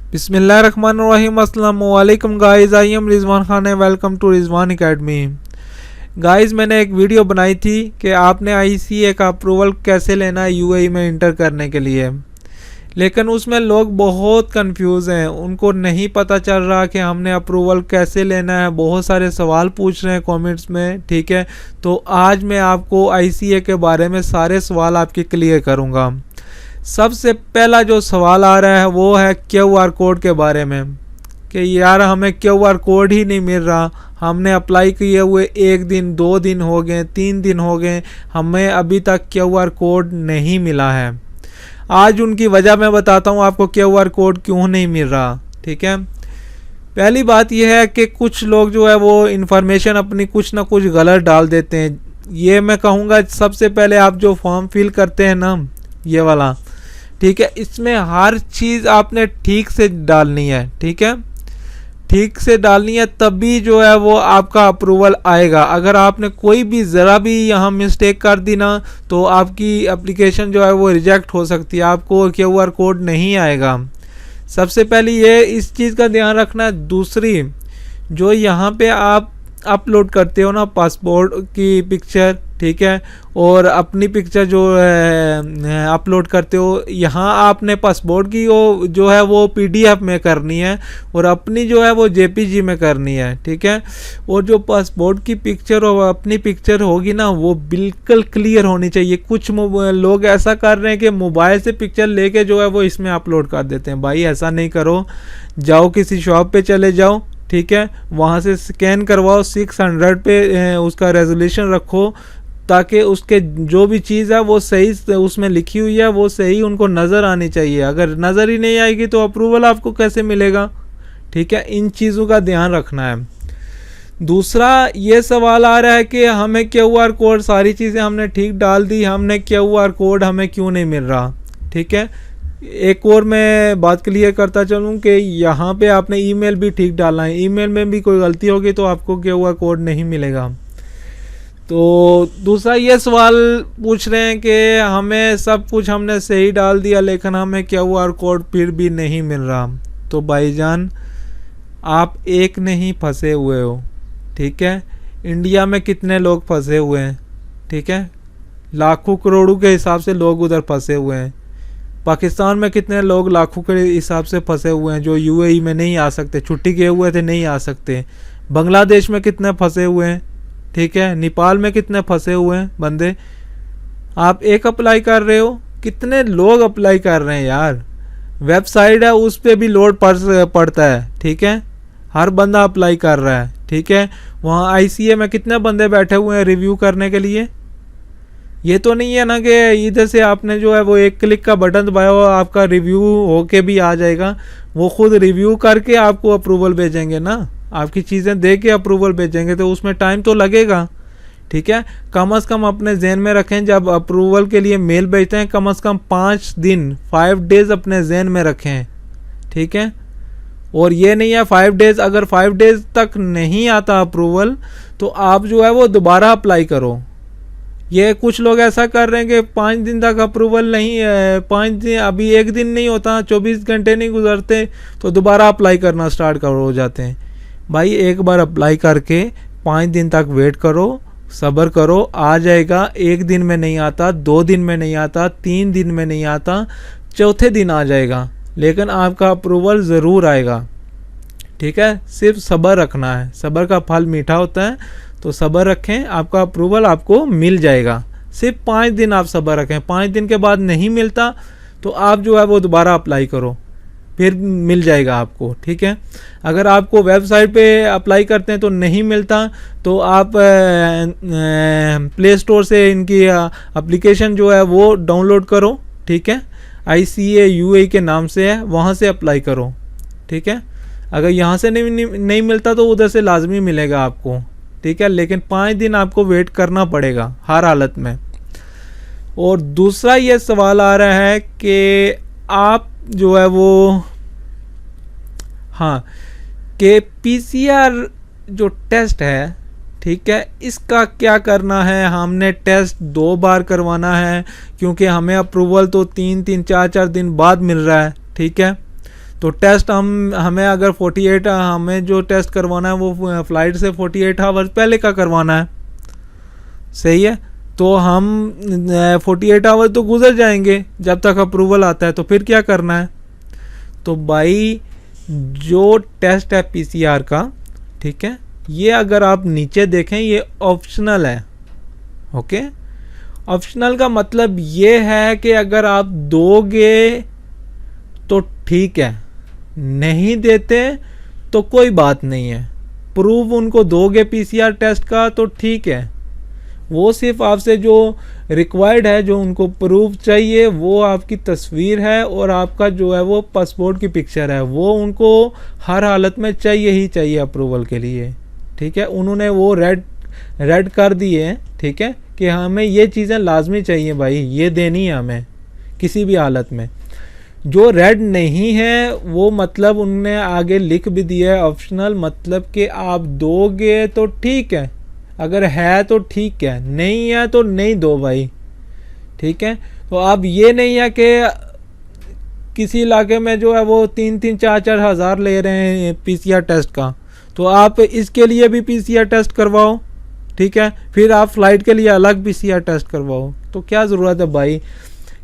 बिस्मिल्लाहिर्रहमानिर्रहीम। अस्सलाम वालेकुम guys, I am Rizwan Khan है। Welcome to Rizwan academy. Guys, मैंने एक वीडियो बनाई थी कि आपने आईसीए का अप्रूवल कैसे लेना है यूएई में इंटर करने के लिए, लेकिन उसमें लोग बहुत कंफ्यूज हैं। उनको नहीं पता चल रहा कि हमने अप्रूवल कैसे लेना है। बहुत सारे सवाल पूछ रहे हैं कमेंट्स में। ठीक है, तो आज मैं आपको आईसीए के बारे में सारे सवाल आपके क्लियर करूँगा। सबसे पहला जो सवाल आ रहा है वो है क्यूआर कोड के बारे में कि यार हमें क्यूआर कोड ही नहीं मिल रहा। हमने अप्लाई किए हुए 1 दिन 2 दिन हो गए, 3 दिन हो गए, हमें अभी तक क्यूआर कोड नहीं मिला है। आज उनकी वजह मैं बताता हूँ आपको क्यूआर कोड क्यों नहीं मिल रहा। ठीक है, पहली बात यह है कि कुछ लोग जो है वो इन्फॉर्मेशन अपनी कुछ ना कुछ गलत डाल देते हैं। ये मैं कहूँगा सबसे पहले आप जो फॉर्म फिल करते हैं ना, ये वाला, ठीक है, इसमें हर चीज़ आपने ठीक से डालनी है। ठीक है, ठीक से डालनी है, तभी जो है वो आपका अप्रूवल आएगा। अगर आपने कोई भी ज़रा भी यहाँ मिस्टेक कर दी ना, तो आपकी एप्लीकेशन जो है वो रिजेक्ट हो सकती है, आपको क्यूआर कोड नहीं आएगा। सबसे पहले ये इस चीज़ का ध्यान रखना है। दूसरी, जो यहाँ पे आप अपलोड करते हो ना पासपोर्ट की पिक्चर, ठीक है, और अपनी पिक्चर जो अपलोड करते हो, यहाँ आपने पासपोर्ट की जो है वो पीडीएफ में करनी है और अपनी जो है वो जेपीजी में करनी है। ठीक है, और जो पासपोर्ट की पिक्चर और अपनी पिक्चर होगी ना, वो बिल्कुल क्लियर होनी चाहिए। कुछ लोग ऐसा कर रहे हैं कि मोबाइल से पिक्चर लेके जो है वो इसमें अपलोड कर देते हैं। भाई ऐसा नहीं करो, जाओ किसी शॉप पे चले जाओ, ठीक है, वहाँ से स्कैन करवाओ, 600 पे उसका रेजोल्यूशन रखो, ताकि उसके जो भी चीज़ है वो सही उसमें लिखी हुई है वो सही उनको नज़र आनी चाहिए। अगर नज़र ही नहीं आएगी तो अप्रूवल आपको कैसे मिलेगा। ठीक है, इन चीज़ों का ध्यान रखना है। दूसरा ये सवाल आ रहा है कि हमें क्यूआर कोड, सारी चीज़ें हमने ठीक डाल दी, हमने क्यूआर कोड हमें क्यों नहीं मिल रहा। ठीक है, एक और मैं बात क्लियर करता चलूँ कि यहाँ पे आपने ईमेल भी ठीक डालना है। ईमेल में भी कोई गलती होगी तो आपको क्यूआर कोड नहीं मिलेगा। तो दूसरा ये सवाल पूछ रहे हैं कि हमें सब कुछ हमने सही डाल दिया लेकिन हमें क्यूआर कोड फिर भी नहीं मिल रहा। तो भाईजान, आप एक नहीं फंसे हुए हो। ठीक है, इंडिया में कितने लोग फंसे हुए हैं। ठीक है, लाखों करोड़ों के हिसाब से लोग उधर फंसे हुए हैं। पाकिस्तान में कितने लोग लाखों के हिसाब से फंसे हुए हैं जो यूएई में नहीं आ सकते, छुट्टी किए हुए थे, नहीं आ सकते। बांग्लादेश में कितने फंसे हुए हैं। ठीक है, नेपाल में कितने फंसे हुए हैं बंदे। आप एक अप्लाई कर रहे हो, कितने लोग अप्लाई कर रहे हैं यार। वेबसाइट है, उस पर भी लोड पड़ता है। ठीक है, हर बंदा अप्लाई कर रहा है। ठीक है, वहाँ आईसीए में कितने बंदे बैठे हुए हैं रिव्यू करने के लिए। ये तो नहीं है ना कि इधर से आपने जो है वो एक क्लिक का बटन दबाया हो, आपका रिव्यू होके भी आ जाएगा। वो खुद रिव्यू करके आपको अप्रूवल भेजेंगे ना, आपकी चीज़ें दे के अप्रूवल भेजेंगे, तो उसमें टाइम तो लगेगा। ठीक है, कम से कम अपने जहन में रखें, जब अप्रूवल के लिए मेल भेजते हैं कम से कम 5 दिन 5 डेज़ अपने जहन में रखें। ठीक है, और ये नहीं है 5 डेज़, अगर 5 डेज़ तक नहीं आता अप्रूवल तो आप जो है वो दोबारा अप्लाई करो। ये कुछ लोग ऐसा कर रहे हैं कि 5 दिन तक अप्रूवल नहीं है, 5 दिन, अभी 1 दिन नहीं होता, 24 घंटे नहीं गुजरते तो दोबारा अप्लाई करना स्टार्ट हो जाते हैं। भाई एक बार अप्लाई करके 5 दिन तक वेट करो, सब्र करो, आ जाएगा। 1 दिन में नहीं आता, 2 दिन में नहीं आता, 3 दिन में नहीं आता, चौथे दिन आ जाएगा, लेकिन आपका अप्रूवल ज़रूर आएगा। ठीक है, सिर्फ सब्र रखना है, सब्र का फल मीठा होता है, तो सब्र रखें, आपका अप्रूवल आपको मिल जाएगा। सिर्फ 5 दिन आप सब्र रखें। 5 दिन के बाद नहीं मिलता तो आप जो है वो दोबारा अप्लाई करो, फिर मिल जाएगा आपको। ठीक है, अगर आपको वेबसाइट पे अप्लाई करते हैं तो नहीं मिलता तो आप प्ले स्टोर से इनकी एप्लीकेशन जो है वो डाउनलोड करो। ठीक है, आईसीए यूएई के नाम से है, वहाँ से अप्लाई करो। ठीक है, अगर यहाँ से नहीं मिलता तो उधर से लाजमी मिलेगा आपको। ठीक है, लेकिन 5 दिन आपको वेट करना पड़ेगा हर हालत में। और दूसरा ये सवाल आ रहा है कि आप जो है वो, हाँ, कि पीसीआर जो टेस्ट है, ठीक है, इसका क्या करना है। हमने टेस्ट 2 बार करवाना है क्योंकि हमें अप्रूवल तो 3-3 4-4 दिन बाद मिल रहा है। ठीक है, तो टेस्ट हमें अगर 48 हमें जो टेस्ट करवाना है वो फ़्लाइट से 48 आवर्स पहले का करवाना है, सही है। तो हम 48 आवर तो गुजर जाएंगे जब तक अप्रूवल आता है, तो फिर क्या करना है। तो भाई जो टेस्ट है पीसीआर का, ठीक है, ये अगर आप नीचे देखें ये ऑप्शनल है। ओके, ऑप्शनल का मतलब ये है कि अगर आप दोगे तो ठीक है, नहीं देते तो कोई बात नहीं है। प्रूफ उनको दोगे पीसीआर टेस्ट का तो ठीक है, वो सिर्फ आपसे जो रिक्वायर्ड है, जो उनको प्रूफ चाहिए वो आपकी तस्वीर है और आपका जो है वो पासपोर्ट की पिक्चर है, वो उनको हर हालत में चाहिए ही चाहिए अप्रूवल के लिए, ठीक है। उन्होंने वो रेड कर दिए, ठीक है, कि हमें ये चीज़ें लाजमी चाहिए भाई, ये देनी है हमें किसी भी हालत में। जो रेड नहीं है वो मतलब उनने आगे लिख भी दिया है ऑप्शनल, मतलब कि आप दोगे तो ठीक है, अगर है तो ठीक है, नहीं है तो नहीं दो भाई, ठीक है। तो अब ये नहीं है कि किसी इलाके में जो है वो 3-3 4-4 हज़ार ले रहे हैं पीसीआर टेस्ट का, तो आप इसके लिए भी पीसीआर टेस्ट करवाओ, ठीक है, फिर आप फ्लाइट के लिए अलग पीसीआर टेस्ट करवाओ, तो क्या ज़रूरत है भाई।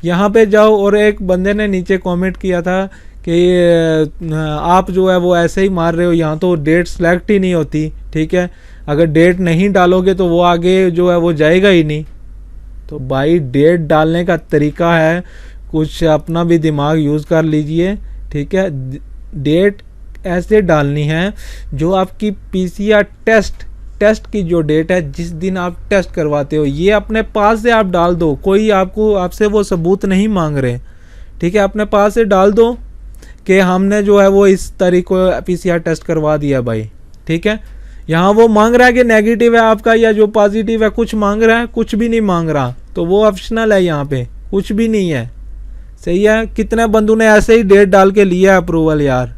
यहाँ पे जाओ, और एक बंदे ने नीचे कमेंट किया था कि आप जो है वो ऐसे ही मार रहे हो, यहाँ तो डेट सेलेक्ट ही नहीं होती, ठीक है, अगर डेट नहीं डालोगे तो वो आगे जो है वो जाएगा ही नहीं। तो भाई डेट डालने का तरीका है, कुछ अपना भी दिमाग यूज़ कर लीजिए, ठीक है। डेट ऐसे डालनी है जो आपकी पीसीआर टेस्ट की जो डेट है, जिस दिन आप टेस्ट करवाते हो, ये अपने पास से आप डाल दो, कोई आपसे वो सबूत नहीं मांग रहे, ठीक है। अपने पास से डाल दो कि हमने जो है वो इस तारीख को पीसीआर टेस्ट करवा दिया भाई, ठीक है। यहाँ वो मांग रहा है कि नेगेटिव है आपका या जो पॉजिटिव है, कुछ मांग रहा है, कुछ भी नहीं मांग रहा, तो वो ऑप्शनल है, यहाँ पे कुछ भी नहीं है, सही है। कितने बंदों ने ऐसे ही डेट डाल के लिया अप्रूवल यार,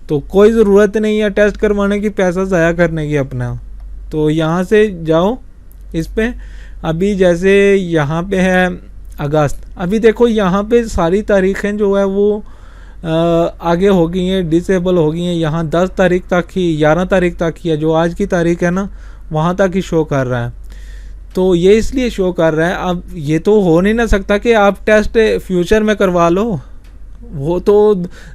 तो कोई ज़रूरत नहीं है टेस्ट करवाने की, पैसा ज़ाया करने की अपना। तो यहाँ से जाओ इस पे, अभी जैसे यहाँ पे है अगस्त, अभी देखो यहाँ पे सारी तारीखें जो है वो आगे हो गई हैं, डिसेबल हो गई हैं। यहाँ 10 तारीख तक ही, 11 तारीख तक ही है, जो आज की तारीख है ना, वहाँ तक ही शो कर रहा है। तो ये इसलिए शो कर रहा है, अब ये तो हो नहीं ना सकता कि आप टेस्ट फ्यूचर में करवा लो, वो तो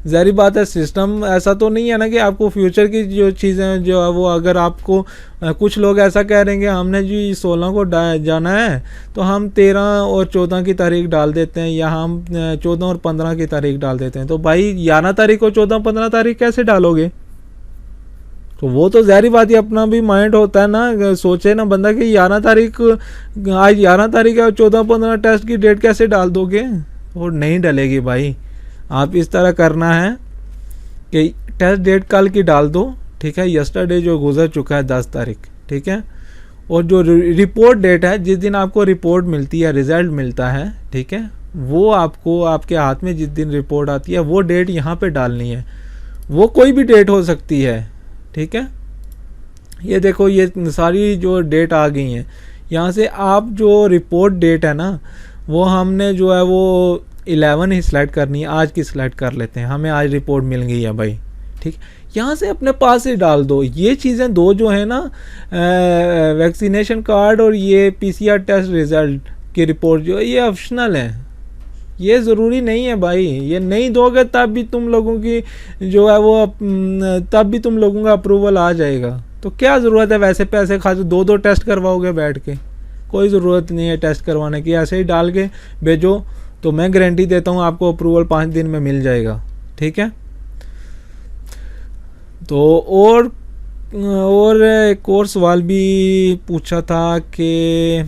ज़ाहिर बात है, सिस्टम ऐसा तो नहीं है ना कि आपको फ्यूचर की जो चीज़ें जो है वो, अगर आपको कुछ लोग ऐसा कह रहे हैं कि हमने जी 16 को जाना है तो हम 13 और 14 की तारीख डाल देते हैं, या हम 14 और 15 की तारीख डाल देते हैं। तो भाई 11 तारीख को 14-15 तारीख कैसे डालोगे। तो वो तो ज़ाहिर बात है, अपना भी माइंड होता है ना, सोचे ना बंदा कि 11 तारीख, आज 11 तारीख है और 14-15 टेस्ट की डेट कैसे डाल दोगे, और नहीं डलेगी भाई। आप इस तरह करना है कि टेस्ट डेट कल की डाल दो, ठीक है, यस्टरडे जो गुजर चुका है 10 तारीख, ठीक है, और जो रिपोर्ट डेट है, जिस दिन आपको रिपोर्ट मिलती है, रिज़ल्ट मिलता है, ठीक है, वो आपको आपके हाथ में जिस दिन रिपोर्ट आती है वो डेट यहाँ पे डालनी है। वो कोई भी डेट हो सकती है, ठीक है। ये देखो ये सारी जो डेट आ गई हैं, यहाँ से आप जो रिपोर्ट डेट है ना, वो हमने जो है वो 11 ही सिलेक्ट करनी है, आज की सिलेक्ट कर लेते हैं, हमें आज रिपोर्ट मिल गई है भाई, ठीक। यहाँ से अपने पास से डाल दो ये चीज़ें, दो जो है ना, वैक्सीनेशन कार्ड और ये पीसीआर टेस्ट रिज़ल्ट की रिपोर्ट जो है ये ऑप्शनल है, ये ज़रूरी नहीं है भाई। ये नहीं दोगे तब भी तुम लोगों की जो है वो, तब भी तुम लोगों का अप्रूवल आ जाएगा। तो क्या ज़रूरत है वैसे पैसे खर्च, 2 टेस्ट करवाओगे बैठ के, कोई ज़रूरत नहीं है टेस्ट करवाने की, ऐसे ही डाल के भेजो, तो मैं गारंटी देता हूँ आपको अप्रूवल 5 दिन में मिल जाएगा, ठीक है। तो और एक और सवाल भी पूछा था कि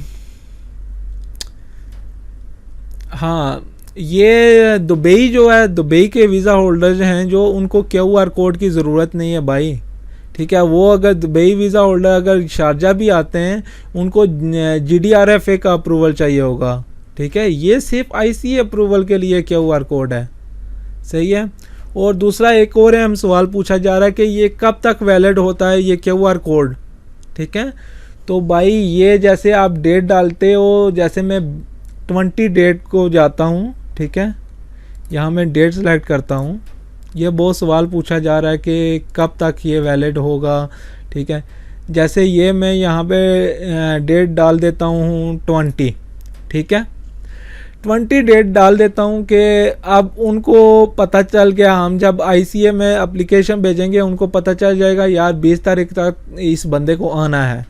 हाँ, ये दुबई जो है, दुबई के वीज़ा होल्डर्स हैं जो, उनको QR कोड की ज़रूरत नहीं है भाई, ठीक है। वो अगर दुबई वीज़ा होल्डर अगर शारजा भी आते हैं, उनको GDRFA का अप्रूवल चाहिए होगा, ठीक है। ये सिर्फ ICA अप्रूवल के लिए QR कोड है, सही है। और दूसरा एक और है, हम सवाल पूछा जा रहा है कि ये कब तक वैलिड होता है ये QR कोड, ठीक है। तो भाई ये जैसे आप डेट डालते हो, जैसे मैं 20 डेट को जाता हूँ, ठीक है, यहाँ मैं डेट सेलेक्ट करता हूँ। ये बहुत सवाल पूछा जा रहा है कि कब तक ये वैलिड होगा, ठीक है। जैसे ये मैं यहाँ पे डेट डाल देता हूँ 20, ठीक है, 20 डेट डाल देता हूँ कि अब उनको पता चल गया, हम जब ICA में एप्लीकेशन भेजेंगे उनको पता चल जाएगा यार 20 तारीख तक इस बंदे को आना है,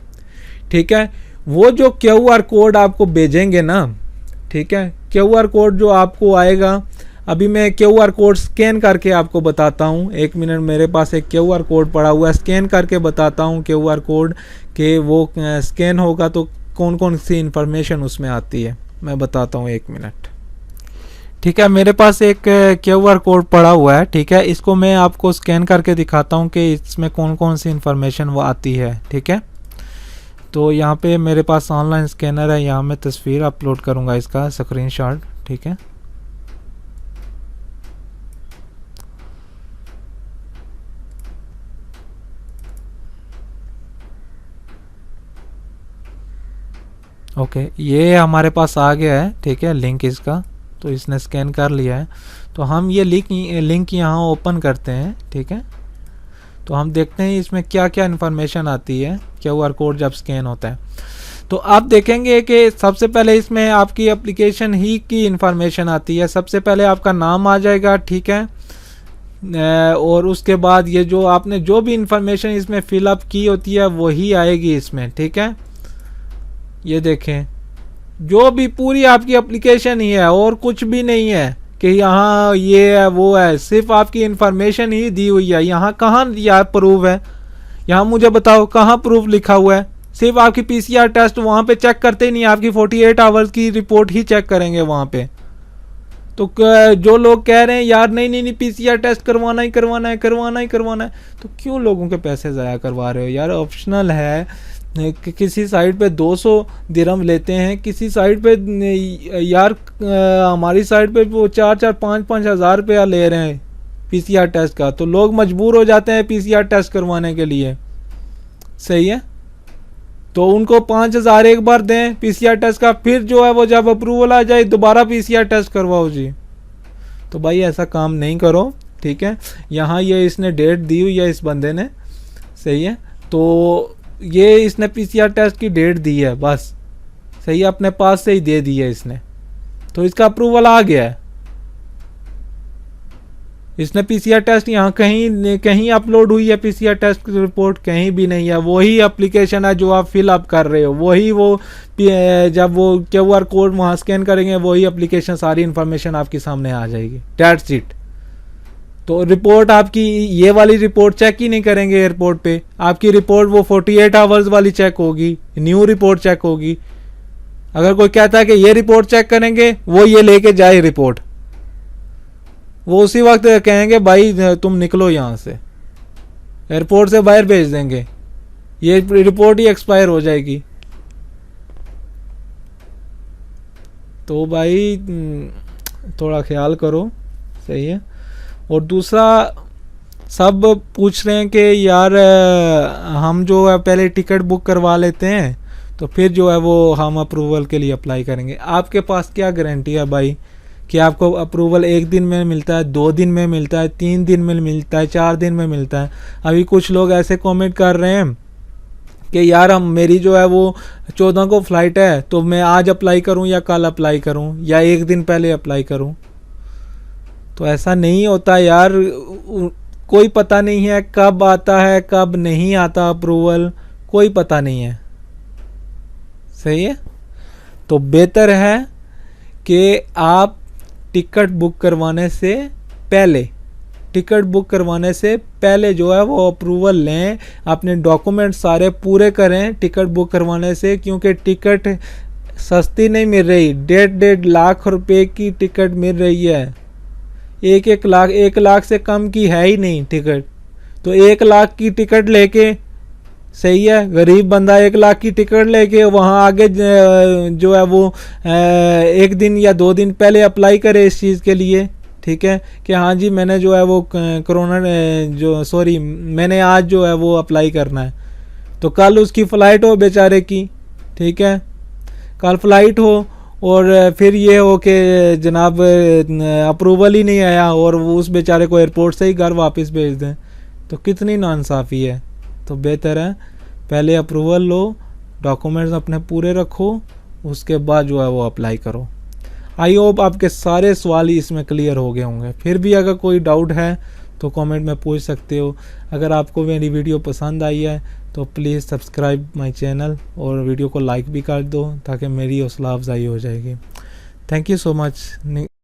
ठीक है। वो जो QR कोड आपको भेजेंगे ना, ठीक है, QR कोड जो आपको आएगा, अभी मैं QR कोड स्कैन करके आपको बताता हूँ। 1 मिनट, मेरे पास एक QR कोड पड़ा हुआ है, स्कैन करके बताता हूँ QR कोड कि वो स्कैन होगा तो कौन कौन सी इंफॉर्मेशन उसमें आती है, मैं बताता हूँ 1 मिनट, ठीक है। मेरे पास एक QR कोड पड़ा हुआ है, ठीक है, इसको मैं आपको स्कैन करके दिखाता हूँ कि इसमें कौन कौन सी इंफॉर्मेशन वो आती है, ठीक है। तो यहाँ पे मेरे पास ऑनलाइन स्कैनर है, यहाँ मैं तस्वीर अपलोड करूँगा इसका स्क्रीनशॉट, ठीक है। ओके, ये हमारे पास आ गया है, ठीक है, लिंक इसका, तो इसने स्कैन कर लिया है। तो हम ये लिंक यहाँ ओपन करते हैं, ठीक है। तो हम देखते हैं इसमें क्या क्या इन्फॉर्मेशन आती है QR कोड जब स्कैन होता है। तो आप देखेंगे कि सबसे पहले इसमें आपकी एप्लीकेशन ही की इन्फॉर्मेशन आती है। सबसे पहले आपका नाम आ जाएगा, ठीक है, और उसके बाद ये जो आपने जो भी इंफॉर्मेशन इसमें फिलअप की होती है वही आएगी इसमें, ठीक है। ये देखें, जो भी पूरी आपकी एप्लीकेशन ही है और कुछ भी नहीं है कि यहाँ ये है वो है, सिर्फ आपकी इंफॉर्मेशन ही दी हुई है। यहाँ कहाँ यार प्रूफ है, यहाँ मुझे बताओ कहाँ प्रूफ लिखा हुआ है। सिर्फ आपकी PCR टेस्ट वहाँ पे चेक करते ही नहीं, आपकी 48 आवर्स की रिपोर्ट ही चेक करेंगे वहाँ पे। तो जो लोग कह रहे हैं यार नहीं नहीं नहीं PCR टेस्ट करवाना ही करवाना है, करवाना ही करवाना है, तो क्यों लोगों के पैसे ज़ाया करवा रहे हो यार। ऑप्शनल है, किसी साइट पे 200 दिरहम लेते हैं, किसी साइट पे यार हमारी साइट पे वो 4-4 5-5 हज़ार रुपया ले रहे हैं PCR टेस्ट का, तो लोग मजबूर हो जाते हैं PCR टेस्ट करवाने के लिए, सही है। तो उनको 5,000 एक बार दें PCR टेस्ट का, फिर जो है वो जब अप्रूवल आ जाए दोबारा PCR टेस्ट करवाओ जी। तो भाई ऐसा काम नहीं करो, ठीक है। यहाँ ये इसने डेट दी हुई है इस बंदे ने, सही है। तो ये इसने PCR टेस्ट की डेट दी है बस, सही है, अपने पास से ही दे दी है इसने, तो इसका अप्रूवल आ गया है। इसने PCR टेस्ट यहाँ कहीं अपलोड हुई है PCR टेस्ट की रिपोर्ट, कहीं भी नहीं है। वही एप्लीकेशन है जो आप फिल अप कर रहे हो, वही वो जब वो QR कोड वहाँ स्कैन करेंगे वही एप्लीकेशन, सारी इन्फॉर्मेशन आपके सामने आ जाएगी, दैट्स इट। तो रिपोर्ट आपकी ये वाली रिपोर्ट चेक ही नहीं करेंगे एयरपोर्ट पे, आपकी रिपोर्ट वो 48 आवर्स वाली चेक होगी, न्यू रिपोर्ट चेक होगी। अगर कोई कहता है कि ये रिपोर्ट चेक करेंगे, वो ये लेके जाए रिपोर्ट, वो उसी वक्त कहेंगे भाई तुम निकलो यहाँ से, एयरपोर्ट से बाहर भेज देंगे, ये रिपोर्ट ही एक्सपायर हो जाएगी। तो भाई थोड़ा ख्याल करो, सही है। और दूसरा, सब पूछ रहे हैं कि यार हम जो है पहले टिकट बुक करवा लेते हैं तो फिर जो है वो हम अप्रूवल के लिए अप्लाई करेंगे। आपके पास क्या गारंटी है भाई कि आपको अप्रूवल 1 दिन में मिलता है, 2 दिन में मिलता है, 3 दिन में मिलता है, 4 दिन में मिलता है। अभी कुछ लोग ऐसे कमेंट कर रहे हैं कि यार मेरी जो है वो 14 को फ़्लाइट है तो मैं आज अप्लाई करूं या कल अप्लाई करूं या 1 दिन पहले अप्लाई करूं। तो ऐसा नहीं होता यार, कोई पता नहीं है कब आता है कब नहीं आता अप्रूवल, कोई पता नहीं है, सही है। तो बेहतर है कि आप टिकट बुक करवाने से पहले जो है वो अप्रूवल लें, अपने डॉक्यूमेंट सारे पूरे करें टिकट बुक करवाने से, क्योंकि टिकट सस्ती नहीं मिल रही, 1.5 लाख रुपए की टिकट मिल रही है। 1 लाख से कम की है ही नहीं टिकट। तो 1 लाख की टिकट लेके, सही है, गरीब बंदा 1 लाख की टिकट लेके वहाँ आगे जो है वो 1 दिन या 2 दिन पहले अप्लाई करे इस चीज़ के लिए, ठीक है, कि हाँ जी मैंने जो है वो मैंने आज जो है वो अप्लाई करना है। तो कल उसकी फ़्लाइट हो बेचारे की, ठीक है, कल फ्लाइट हो और फिर ये हो कि जनाब अप्रूवल ही नहीं आया और वो उस बेचारे को एयरपोर्ट से ही घर वापस भेज दें, तो कितनी नाइंसाफ़ी है। तो बेहतर है पहले अप्रूवल लो, डॉक्यूमेंट्स अपने पूरे रखो, उसके बाद जो है वो अप्लाई करो। आई होप आपके सारे सवाल ही इसमें क्लियर हो गए होंगे। फिर भी अगर कोई डाउट है तो कमेंट में पूछ सकते हो। अगर आपको मेरी वीडियो पसंद आई है तो प्लीज़ सब्सक्राइब माय चैनल और वीडियो को लाइक भी कर दो ताकि मेरी हौसला अफजाई हो जाएगी। Thank you so much.